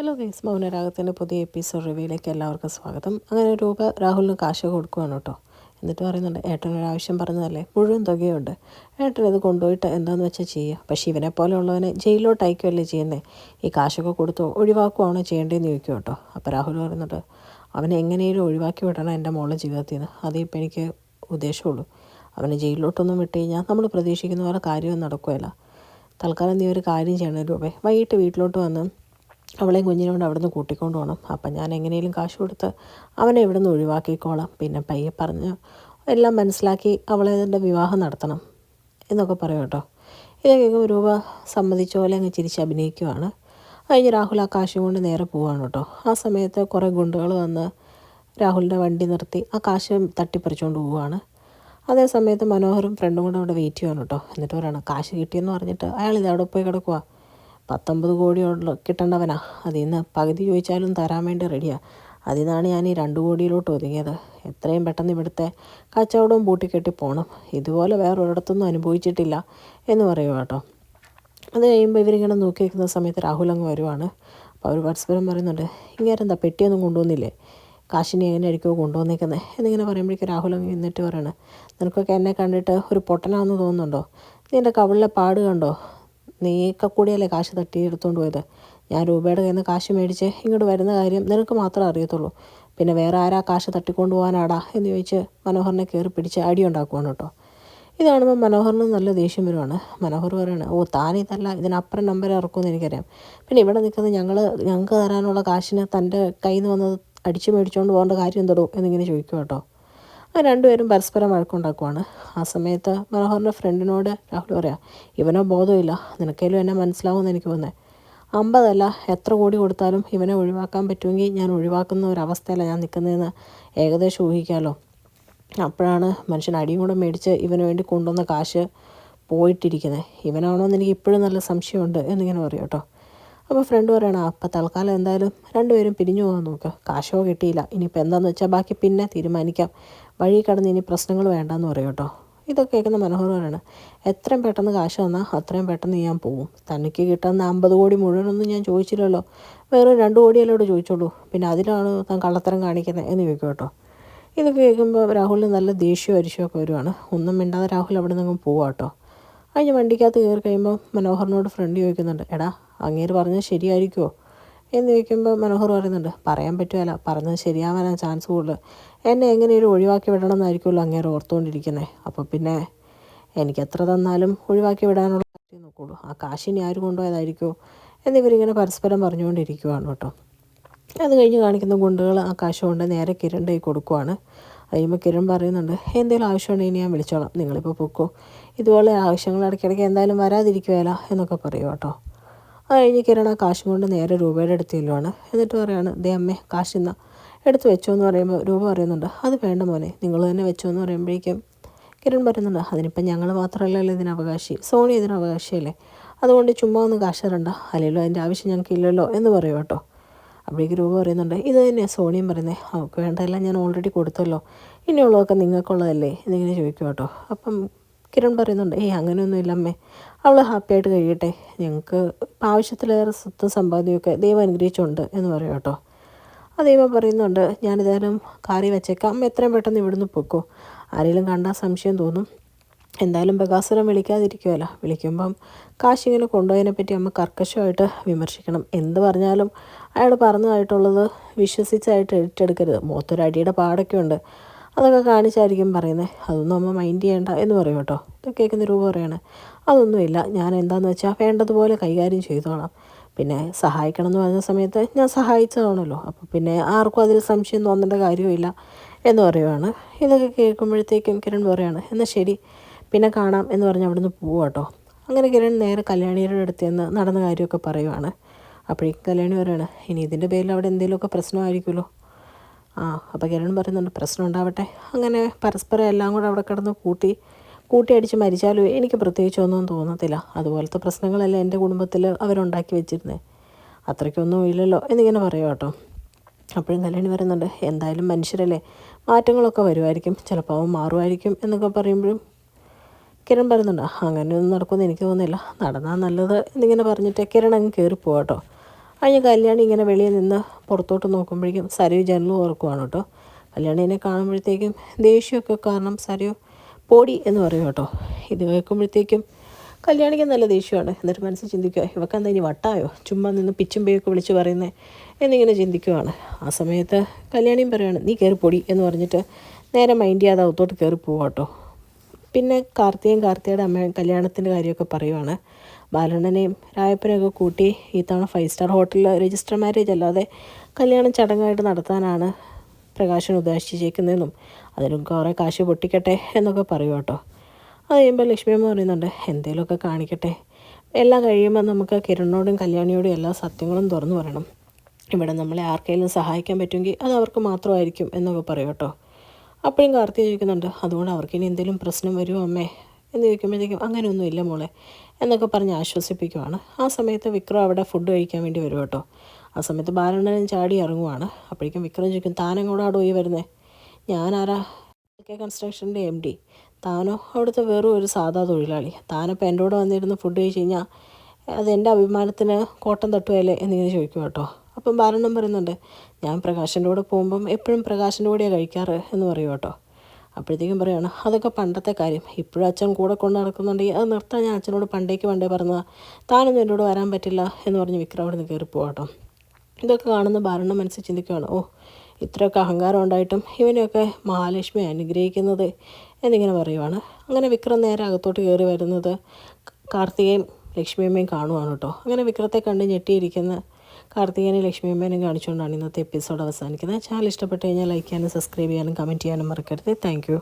Hello guys, മൗനരാഗത്തിൻ്റെ പുതിയ episode റിവ്യൂയിലേക്ക് എല്ലാവർക്കും സ്വാഗതം. അങ്ങനെ രൂപ രാഹുലിന് കാശ് കൊടുക്കുകയാണ് കേട്ടോ. എന്നിട്ട് പറയുന്നുണ്ട്, ഏട്ടനൊരാവശ്യം പറഞ്ഞതല്ലേ, മുഴുവൻ തുകയുണ്ട്, ഏട്ടൻ ഇത് കൊണ്ടുപോയിട്ട് എന്താണെന്ന് വെച്ചാൽ ചെയ്യുക. പക്ഷേ ഇവനെ പോലെയുള്ളവനെ ജയിലിലോട്ട് അയക്കുകയല്ലേ ചെയ്യുന്നത്, ഈ കാശൊക്കെ കൊടുത്തോ ഒഴിവാക്കുവാണോ ചെയ്യേണ്ടതെന്ന് ചോദിക്കും കേട്ടോ. അപ്പോൾ രാഹുൽ പറയുന്നുണ്ട്, അവനെ എങ്ങനെയും ഒഴിവാക്കി വിടണം എൻ്റെ മോളുടെ ജീവിതത്തിൽ നിന്ന്, അതേ ഇപ്പം എനിക്ക് ഉദ്ദേശമുള്ളൂ. അവനെ ജയിലിലോട്ടൊന്നും വിട്ട് കഴിഞ്ഞാൽ നമ്മൾ പ്രതീക്ഷിക്കുന്ന പോലെ കാര്യമൊന്നും നടക്കുകയില്ല. തൽക്കാലം നീ ഒരു കാര്യം ചെയ്യണം രൂപേ, വൈകിട്ട് വീട്ടിലോട്ട് വന്ന് അവളെയും കുഞ്ഞിനെ കൊണ്ട് അവിടെ നിന്ന് കൂട്ടിക്കൊണ്ട് പോകണം. അപ്പം ഞാൻ എങ്ങനെയും കാശ് കൊടുത്ത് അവനെ ഇവിടെ നിന്ന് ഒഴിവാക്കിക്കോളാം. പിന്നെ പയ്യെ പറഞ്ഞ് എല്ലാം മനസ്സിലാക്കി അവളെ അതിൻ്റെ വിവാഹം നടത്തണം എന്നൊക്കെ പറയും കേട്ടോ. ഇതൊക്കെ രൂപ സമ്മതിച്ച പോലെ അങ്ങ് ചിരിച്ച് അഭിനയിക്കുവാണ്. കഴിഞ്ഞ് രാഹുൽ ആ കാശും കൊണ്ട് നേരെ പോവാണ് കേട്ടോ. ആ സമയത്ത് കുറേ ഗുണ്ടകൾ വന്ന് രാഹുലിൻ്റെ വണ്ടി നിർത്തി ആ കാശ് തട്ടിപ്പറിച്ചുകൊണ്ട് പോവുകയാണ്. അതേ സമയത്ത് മനോഹറും ഫ്രണ്ടും കൂടെ അവിടെ വെയിറ്റ് ചെയ്യുകയാണ് കേട്ടോ. എന്നിട്ട് പറയണം, കാശ് കിട്ടിയെന്ന് പറഞ്ഞിട്ട് അയാൾ ഇത് അവിടെ പോയി കിടക്കുക, 19 കോടിയുള്ള കിട്ടേണ്ടവനാ, അതിൽ നിന്ന് പകുതി ചോദിച്ചാലും തരാൻ വേണ്ടി റെഡിയാണ്. അതിൽ നിന്നാണ് ഞാൻ ഈ 2 കോടിയിലോട്ട് ഒതുങ്ങിയത്. എത്രയും പെട്ടെന്ന് ഇവിടുത്തെ കച്ചവടവും പൂട്ടിക്കെട്ടി പോകണം, ഇതുപോലെ വേറൊരിടത്തൊന്നും അനുഭവിച്ചിട്ടില്ല എന്ന് പറയുക കേട്ടോ. അത് കഴിയുമ്പോൾ ഇവരിങ്ങനെ നോക്കി വയ്ക്കുന്ന സമയത്ത് രാഹുൽ അങ്ങ് വരുവാണ്. അപ്പോൾ അവർ പരസ്പരം പറയുന്നുണ്ട്, ഇങ്ങേരെന്താ പെട്ടിയൊന്നും കൊണ്ടുവന്നില്ലേ, കാശിനെ എങ്ങനെ ആയിരിക്കുമോ കൊണ്ടുവന്നേക്കുന്നത് എന്നിങ്ങനെ പറയുമ്പോഴേക്കും രാഹുൽ അങ്ങ് എന്നിട്ട് പറയണം, നിനക്കൊക്കെ എന്നെ കണ്ടിട്ട് ഒരു പൊട്ടനാണെന്ന് തോന്നുന്നുണ്ടോ, നിൻ്റെ കവിളിലെ പാട് കണ്ടോ, നീയൊക്കെ കൂടിയല്ലേ കാശ് തട്ടി എടുത്തുകൊണ്ട് പോയത്. ഞാൻ രൂപയുടെ കയ്യിൽ നിന്ന് കാശ് മേടിച്ച് ഇങ്ങോട്ട് വരുന്ന കാര്യം നിനക്ക് മാത്രമേ അറിയത്തുള്ളൂ, പിന്നെ വേറെ ആരാ കാശ് തട്ടിക്കൊണ്ട് പോകാനാടാ എന്ന് ചോദിച്ച് മനോഹറിനെ കയറി പിടിച്ച് അടി ഉണ്ടാക്കുവാണ് കേട്ടോ. ഇത് കാണുമ്പോൾ മനോഹറിന് നല്ല ദേഷ്യം വരുവാണ്. മനോഹർ പറയുകയാണ്, ഓ താനിതല്ല ഇതിനപ്പുറം നമ്പർ ഇറക്കുമെന്ന് എനിക്കറിയാം, പിന്നെ ഇവിടെ നിൽക്കുന്നത് ഞങ്ങൾക്ക് തരാനുള്ള കാശിന് തൻ്റെ കയ്യിൽ നിന്ന് വന്നത് അടിച്ച് മേടിച്ചുകൊണ്ട് പോകേണ്ട കാര്യം എന്തോ എന്നിങ്ങനെ ചോദിക്കും കേട്ടോ. ആ രണ്ടുപേരും പരസ്പരം വഴക്കുണ്ടാക്കുവാണ്. ആ സമയത്ത് മനോഹറിൻ്റെ ഫ്രണ്ടിനോട് രാഹുൽ പറയാം, ഇവനോ ബോധമില്ല, നിനക്കേലും എന്നെ മനസ്സിലാവുമെന്ന് എനിക്ക് തോന്നുന്നത്. 50 അല്ല, എത്ര കോടി കൊടുത്താലും ഇവനെ ഒഴിവാക്കാൻ പറ്റുമെങ്കിൽ ഞാൻ ഒഴിവാക്കുന്ന ഒരവസ്ഥയല്ല ഞാൻ നിൽക്കുന്നതെന്ന് ഏകദേശം ഊഹിക്കാമല്ലോ. അപ്പോഴാണ് മനുഷ്യൻ അടിയും കൂടെ മേടിച്ച് ഇവന് വേണ്ടി കൊണ്ടുവന്ന കാശ് പോയിട്ടിരിക്കുന്നത്. ഇവനാണോ എന്ന് എനിക്ക് ഇപ്പോഴും നല്ല സംശയമുണ്ട് എന്നിങ്ങനെ പറയും കേട്ടോ. അപ്പോൾ ഫ്രണ്ട് പറയണം, അപ്പം തൽക്കാലം എന്തായാലും രണ്ടുപേരും പിരിഞ്ഞു പോകാൻ നോക്കുക, കാശോ കിട്ടിയില്ല, ഇനിയിപ്പോൾ എന്താണെന്ന് വെച്ചാൽ ബാക്കി പിന്നെ തീരുമാനിക്കാം, വഴി കടന്ന് ഇനി പ്രശ്നങ്ങൾ വേണ്ടെന്ന് പറയും കേട്ടോ. ഇതൊക്കെ കേൾക്കുന്ന മനോഹർ പറയണം, എത്രയും പെട്ടെന്ന് കാശ് തന്നാൽ അത്രയും പെട്ടെന്ന് ഞാൻ പോവും, തനിക്ക് കിട്ടുന്ന 50 കോടി മുഴുവനൊന്നും ഞാൻ ചോദിച്ചില്ലല്ലോ, വേറെ 2 കോടിയല്ലോട് ചോദിച്ചോളൂ, പിന്നെ അതിലാണ് താൻ കള്ളത്തരം കാണിക്കുന്നത് എന്ന് ചോദിക്കും കേട്ടോ. ഇതൊക്കെ കേൾക്കുമ്പോൾ രാഹുലിന് നല്ല ദേഷ്യവും അരിശമൊക്കെ വരുവാണ്. ഒന്നും മിണ്ടാതെ രാഹുൽ അവിടെ നിന്ന് പോവാം കേട്ടോ. കഴിഞ്ഞ് വണ്ടിക്കകത്ത് കയറി കഴിയുമ്പോൾ മനോഹറിനോട് ഫ്രണ്ട് ചോദിക്കുന്നുണ്ട്, എടാ അങ്ങേര് പറഞ്ഞത് ശരിയായിരിക്കുമോ എന്ന് ചോദിക്കുമ്പോൾ മനോഹർ പറയുന്നുണ്ട്, പറയാൻ പറ്റുമല്ല, പറഞ്ഞത് ശരിയാവാനാണ് ചാൻസ് കൂടുതൽ, എന്നെ എങ്ങനെയും ഒഴിവാക്കി വിടണം എന്നായിരിക്കുമല്ലോ അങ്ങേര് ഓർത്തുകൊണ്ടിരിക്കുന്നത്. അപ്പോൾ പിന്നെ എനിക്ക് എത്ര തന്നാലും ഒഴിവാക്കി വിടാനുള്ള കാര്യം നോക്കുള്ളൂ, ആ കാശിനി ആര് കൊണ്ടുപോയതായിരിക്കുമോ എന്നിവരിങ്ങനെ പരസ്പരം പറഞ്ഞുകൊണ്ടിരിക്കുവാണ് കേട്ടോ. അത് കഴിഞ്ഞ് കാണിക്കുന്ന ഗുണ്ടകൾ ആ കാശ് കൊണ്ട് നേരെ കിരണിൻ്റെ കയ്യിൽ കൊടുക്കുവാണ്. കഴിയുമ്പോൾ കിരൺ പറയുന്നുണ്ട്, എന്തെങ്കിലും ആവശ്യമുണ്ടെങ്കിൽ ഞാൻ വിളിച്ചോളാം, നിങ്ങളിപ്പോൾ പൊക്കോ, ഇതുപോലെ ആവശ്യങ്ങൾ ഇടയ്ക്കിടയ്ക്ക് എന്തായാലും വരാതിരിക്കുകയില്ല എന്നൊക്കെ പറയും കേട്ടോ. അത് കഴിഞ്ഞ് കിരൺ ആ കാശും കൊണ്ട് നേരെ രൂപയുടെ അടുത്ത് ചെല്ലുവാണ്. എന്നിട്ട് പറയാണ്, ദേ അമ്മേ കാശ് ഇന്നാ എടുത്ത് വെച്ചോ എന്ന് പറയുമ്പോൾ രൂപ പറയുന്നുണ്ട്, അത് വേണ്ട മോനെ നിങ്ങൾ തന്നെ വെച്ചോ എന്ന് പറയുമ്പോഴേക്കും കിരൺ പറയുന്നുണ്ട്, അതിനിപ്പം ഞങ്ങൾ മാത്രമല്ലല്ലോ ഇതിന് അവകാശി, സോണി ഇതിന് അവകാശിയല്ലേ, അതുകൊണ്ട് ചുമ്മാ ഒന്ന് കാശ് തരണ്ട, അല്ലെങ്കിലും അതിൻ്റെ ആവശ്യം ഞങ്ങൾക്ക് ഇല്ലല്ലോ എന്ന് പറയും കേട്ടോ. അപ്പോഴേക്ക് രൂപ പറയുന്നുണ്ട്, ഇത് തന്നെ സോണിയും പറയുന്നത്, അവൾക്ക് വേണ്ടതെല്ലാം ഞാൻ ഓൾറെഡി കൊടുത്തല്ലോ, ഇനിയുള്ളതൊക്കെ നിങ്ങൾക്കുള്ളതല്ലേ എന്നിങ്ങനെ ചോദിക്കും കേട്ടോ. അപ്പം കിരൺ പറയുന്നുണ്ട്, അങ്ങനെയൊന്നും ഇല്ല അമ്മേ, അവൾ ഹാപ്പിയായിട്ട് കഴിയട്ടെ, ഞങ്ങൾക്ക് ഇപ്പം ആവശ്യത്തിലേറെ സ്വത്തും സമ്പാദ്യമൊക്കെ ദൈവം അനുഗ്രഹിച്ചുണ്ട് എന്ന് പറയും കേട്ടോ. ആ ദൈവം പറയുന്നുണ്ട്, ഞാനിതായാലും കാറി വെച്ചേക്കാം, അമ്മ എത്രയും പെട്ടെന്ന് ഇവിടുന്ന് പൊക്കോ, ആരെങ്കിലും കണ്ടാൽ സംശയം തോന്നും, എന്തായാലും ബഗാസുരം വിളിക്കാതിരിക്കുമല്ലോ, വിളിക്കുമ്പം കാശിങ്ങനെ കൊണ്ടുപോയതിനെപ്പറ്റി അമ്മ കർക്കശമായിട്ട് വിമർശിക്കണം, എന്ത് പറഞ്ഞാലും അയാൾ പറഞ്ഞതായിട്ടുള്ളത് വിശ്വസിച്ചായിട്ട് ഏറ്റെടുക്കരുത്, മുഖത്തൊരടിയുടെ പാടൊക്കെ ഉണ്ട്, അതൊക്കെ കാണിച്ചായിരിക്കും പറയുന്നത്, അതൊന്നും അമ്മ മൈൻഡ് ചെയ്യേണ്ട എന്ന് പറയും കേട്ടോ. ഇതൊക്കെ കേൾക്കുന്ന രൂപ പറയാണ്, അതൊന്നുമില്ല, ഞാൻ എന്താണെന്ന് വെച്ചാൽ വേണ്ടതുപോലെ കൈകാര്യം ചെയ്തോളാം, പിന്നെ സഹായിക്കണം എന്ന് പറഞ്ഞ സമയത്ത് ഞാൻ സഹായിച്ചതാണല്ലോ, അപ്പോൾ പിന്നെ ആർക്കും അതിൽ സംശയം തോന്നേണ്ട കാര്യമില്ല എന്ന് പറയുവാണ്. ഇതൊക്കെ കേൾക്കുമ്പോഴത്തേക്കും കിരൺ പറയാണ്, എന്നാൽ ശരി പിന്നെ കാണാം എന്ന് പറഞ്ഞ് അവിടുന്ന് പോവുക കേട്ടോ. അങ്ങനെ കിരൺ നേരെ കല്യാണിയുടെ അടുത്ത് നിന്ന് നടന്ന കാര്യമൊക്കെ പറയുവാണ്. അപ്പോഴേക്കും കല്യാണി പറയാണ്, ഇനി ഇതിൻ്റെ പേരിൽ അവിടെ എന്തെങ്കിലുമൊക്കെ പ്രശ്നമായിരിക്കുമല്ലോ. അപ്പോൾ കിരൺ പറയുന്നുണ്ട്, പ്രശ്നം ഉണ്ടാവട്ടെ, അങ്ങനെ പരസ്പരം എല്ലാം കൂടെ അവിടെ കിടന്ന് കൂട്ടിയടിച്ച് മരിച്ചാലും എനിക്ക് പ്രത്യേകിച്ചൊന്നും തോന്നത്തില്ല, അതുപോലത്തെ പ്രശ്നങ്ങളല്ല എൻ്റെ കുടുംബത്തിൽ അവരുണ്ടാക്കി വെച്ചിരുന്നത്, അത്രയ്ക്കൊന്നും ഇല്ലല്ലോ എന്നിങ്ങനെ പറയുക കേട്ടോ. അപ്പോഴും കല്യാണി പറയുന്നുണ്ട്, എന്തായാലും മനുഷ്യരല്ലേ, മാറ്റങ്ങളൊക്കെ വരുമായിരിക്കും, ചിലപ്പോൾ അവൻ മാറുമായിരിക്കും എന്നൊക്കെ പറയുമ്പോഴും കിരൺ പറയുന്നുണ്ട്, അങ്ങനെയൊന്നും നടക്കുമെന്ന് എനിക്ക് തോന്നുന്നില്ല, നടന്നാൽ നല്ലത് എന്നിങ്ങനെ പറഞ്ഞിട്ട് കിരൺ അങ്ങ് കയറിപ്പോവാം കേട്ടോ. അതിന് കല്യാണി ഇങ്ങനെ വെളിയിൽ നിന്ന് പുറത്തോട്ട് നോക്കുമ്പോഴേക്കും സരയു ജനൽ ഓർക്കുവാണ് കേട്ടോ. കല്യാണീനെ കാണുമ്പോഴത്തേക്കും ദേഷ്യമൊക്കെ കാരണം സരയു പോടി എന്ന് പറയും കേട്ടോ. ഇത് കേൾക്കുമ്പോഴത്തേക്കും കല്യാണിക്ക് നല്ല ദേഷ്യമാണ്. എന്നിട്ട് മനസ്സിൽ ചിന്തിക്കുക, ഇവക്കെന്താ ഇനി വട്ടായോ, ചുമ്മാ നിന്ന് പിച്ചും പേയൊക്കെ വിളിച്ച് പറയുന്നത് എന്നിങ്ങനെ ചിന്തിക്കുവാണ്. ആ സമയത്ത് കല്യാണിയും പറയുകയാണ്, നീ കയറി പൊടി എന്ന് പറഞ്ഞിട്ട് നേരെ മൈൻഡ് ചെയ്യാതെ അകത്തോട്ട് കയറി പോവാം കേട്ടോ. പിന്നെ കാർത്തികയുടെ അമ്മയും കല്യാണത്തിൻ്റെ കാര്യമൊക്കെ പറയുവാണ്. ബാലണ്ണനെയും രായപ്പനെയൊക്കെ കൂട്ടി ഈ തവണ 5 സ്റ്റാർ ഹോട്ടലിൽ രജിസ്റ്റർ മാരേജ് അല്ലാതെ കല്യാണം ചടങ്ങായിട്ട് നടത്താനാണ് പ്രകാശൻ ഉദ്ദേശിച്ചേക്കുന്നതെന്നും അതിനും കുറേ കാശ് പൊട്ടിക്കട്ടെ എന്നൊക്കെ പറയും കേട്ടോ. അത് കഴിയുമ്പോൾ ലക്ഷ്മിയമ്മ പറയുന്നുണ്ട്, എന്തേലുമൊക്കെ കാണിക്കട്ടെ, എല്ലാം കഴിയുമ്പോൾ നമുക്ക് കിരണിനോടും കല്യാണിയോടും എല്ലാ സത്യങ്ങളും തുറന്നു പറയണം. ഇവിടെ നമ്മളെ ആർക്കെങ്കിലും സഹായിക്കാൻ പറ്റുമെങ്കിൽ അത് അവർക്ക് മാത്രമായിരിക്കും എന്നൊക്കെ പറയും കേട്ടോ. അപ്പോഴും കാർത്തിക ചോദിക്കുന്നുണ്ട്, അതുകൊണ്ട് അവർക്കിനി എന്തെങ്കിലും പ്രശ്നം വരുമോ അമ്മേ എന്ന് ചോദിക്കുമ്പോഴത്തേക്കും അങ്ങനെയൊന്നും ഇല്ല മോളെ എന്നൊക്കെ പറഞ്ഞ് ആശ്വസിപ്പിക്കുവാണ്. ആ സമയത്ത് വിക്രം അവിടെ ഫുഡ് കഴിക്കാൻ വേണ്ടി വരും കേട്ടോ. ആ സമയത്ത് ബാലണ്ണനും ചാടി ഇറങ്ങുവാണ്. അപ്പോഴേക്കും വിക്രം ചോദിക്കും, താനെങ്ങോടാടോ ഈ വരുന്നത്? ഞാനാരാ? കൺസ്ട്രക്ഷൻ്റെ MD. താനോ അവിടുത്തെ വെറും ഒരു സാധാ തൊഴിലാളി. താനപ്പോൾ എൻ്റെ കൂടെ വന്നിരുന്ന് ഫുഡ് കഴിച്ച് കഴിഞ്ഞാൽ അതെൻ്റെ അഭിമാനത്തിന് കോട്ടം തട്ടുകയല്ലേ എന്നിങ്ങനെ ചോദിക്കും കേട്ടോ. അപ്പം ബാലണ്ണൻ പറയുന്നുണ്ട്, ഞാൻ പ്രകാശൻ്റെ കൂടെ പോകുമ്പം എപ്പോഴും പ്രകാശൻ്റെ കൂടെയാണ് കഴിക്കാറ് എന്ന് പറയും കേട്ടോ. അപ്പോഴത്തേക്കും പറയുകയാണ്, അതൊക്കെ പണ്ടത്തെ കാര്യം, ഇപ്പോഴും അച്ഛൻ കൂടെ കൊണ്ട് നടക്കുന്നുണ്ടെങ്കിൽ അത് നിർത്താൻ ഞാൻ അച്ഛനോട് പണ്ടേ പറഞ്ഞതാണ്, താനൊന്നും എന്നോട് വരാൻ പറ്റില്ല എന്ന് പറഞ്ഞ് വിക്രം അവിടെ നിന്ന് കയറി പോകാട്ടോ. ഇതൊക്കെ കാണുന്ന ബാലണ്ണൻ മനസ്സിൽ ചിന്തിക്കുകയാണ്, ഓ ഇത്രയൊക്കെ അഹങ്കാരം ഉണ്ടായിട്ടും ഇവനെയൊക്കെ മഹാലക്ഷ്മി അനുഗ്രഹിക്കുന്നത് എന്നിങ്ങനെ പറയുവാണ്. അങ്ങനെ വിക്രം നേരെ അകത്തോട്ട് കയറി വരുന്നത് കാർത്തികയും ലക്ഷ്മിയമ്മയും കാണുവാണ് കേട്ടോ. അങ്ങനെ വിക്രത്തെ കണ്ട് ഞെട്ടിയിരിക്കുന്ന കാർത്തികേയനെയും ലക്ഷ്മിയമ്മേനെയും കാണിച്ചുകൊണ്ടാണ് ഇന്നത്തെ എപ്പിസോഡ് അവസാനിക്കുന്നത്. ചാനൽ ഇഷ്ടപ്പെട്ട് കഴിഞ്ഞാൽ ലൈക്ക് ചെയ്യാനും സബ്സ്ക്രൈബ് ചെയ്യാനും കമൻറ്റ് ചെയ്യാനും മറക്കരുത്. താങ്ക്